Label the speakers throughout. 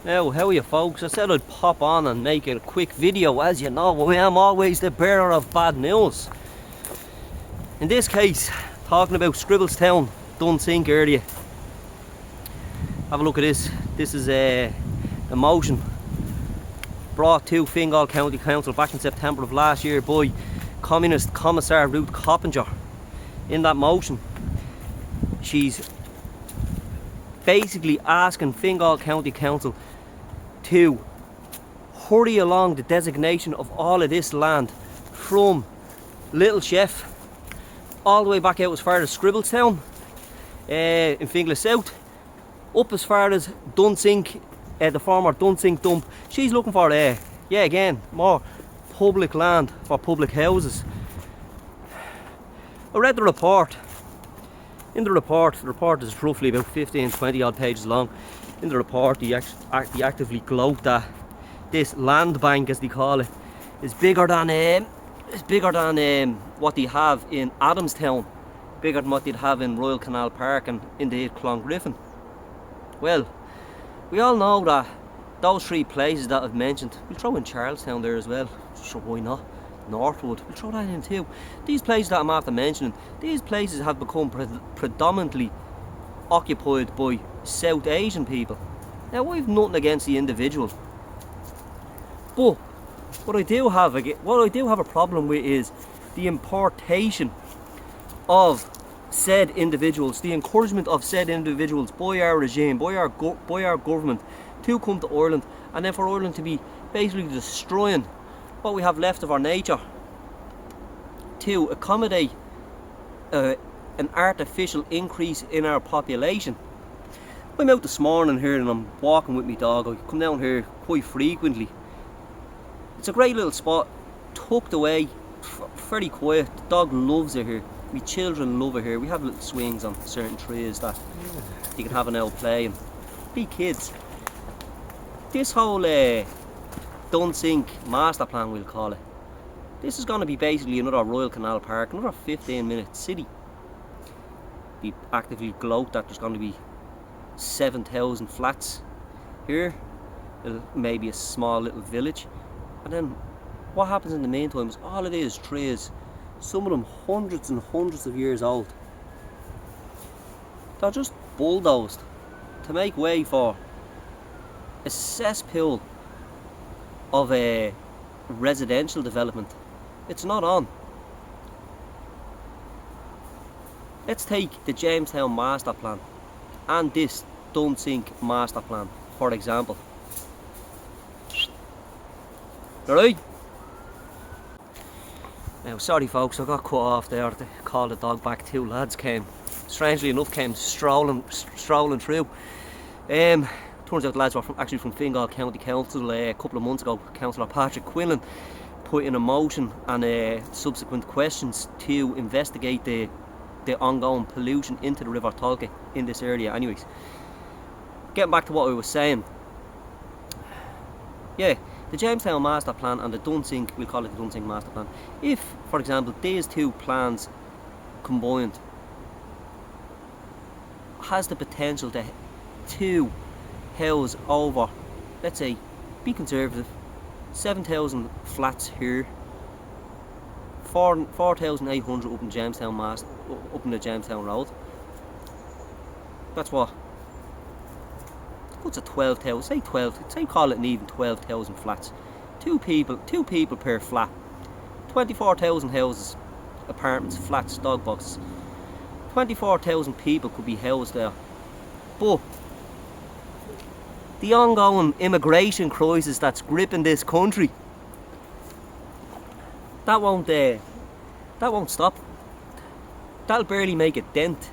Speaker 1: Now, how are you folks? I said I'd pop on and make a quick video. As you know, I am always the bearer of bad news. In this case, talking about Scribblestown, Dunsink area. Have a look at this. This is a motion brought to Fingal County Council back in September of last year by Communist Commissar Ruth Coppinger. In that motion, she's basically asking Fingal County Council to hurry along the designation of all of this land from Little Chef all the way back out as far as Scribblestown in Finglas South, up as far as Dunsink, the former Dunsink dump. She's looking for, again, more public land for public houses. I read the report. In the report is roughly about 15-20 odd pages long. In the report, they actively gloat that this land bank, as they call it, is bigger than what they have in Adamstown, bigger than what they'd have in Royal Canal Park and in the Clongriffin. Well, we all know that those three places that I've mentioned, we'll throw in Charlestown there as well. Sure, why not? Northwood, we'll throw that in too. These places that I'm after mentioning, these places have become predominantly occupied by South Asian people. Now, I've nothing against the individual, but what I do have a problem with is the importation of said individuals, the encouragement of said individuals by our regime, by our government, to come to Ireland, and then for Ireland to be basically destroying what we have left of our nature to accommodate an artificial increase in our population. I'm out this morning here and I'm walking with my dog. I come down here quite frequently. It's a great little spot, tucked away, very quiet. The dog loves it here. My children love it here. We have little swings on certain trees that you can have an old play and be kids. This whole Dunsink master plan, we'll call it, this is going to be basically another Royal Canal Park, another 15-minute city. They actively gloat that there's going to be 7,000 flats here, maybe a small little village, and then what happens in the meantime is all it is trees, some of them hundreds and hundreds of years old. They're just bulldozed to make way for a cesspool of a residential development. It's not on. Let's take the Jamestown master plan and this Dunsink master plan for example. Alright? Now, sorry folks, I got cut off there to call the dog back. Two lads came, strangely enough, strolling through. Turns out the lads were actually from Fingal County Council. A couple of months ago, Councillor Patrick Quinlan put in a motion and subsequent questions to investigate the ongoing pollution into the River Tolka in this area. Anyways, getting back to what I was saying. Yeah, the Jamestown master plan and the Dunsink, we'll call it the Dunsink master plan. If, for example, these two plans combined has the potential to house over, let's say, be conservative, 7,000 flats here, 4,800 up in Jamestown up in the Jamestown Road. That's what? What's a 12,000? Say 12. Say call it an even 12,000 flats. Two people per flat. 24,000 houses, apartments, flats, dog boxes. 24,000 people could be housed there. But the ongoing immigration crisis that's gripping this country, that won't stop. That'll barely make a dent.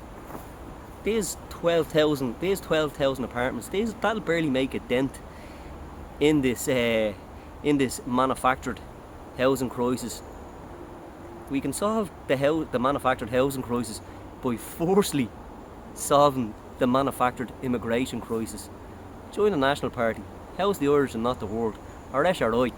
Speaker 1: These 12,000 apartments, that'll barely make a dent in this manufactured housing crisis. We can solve the manufactured housing crisis by firstly solving the manufactured immigration crisis. Join the National Party, house the Irish and not the world, or else you're right.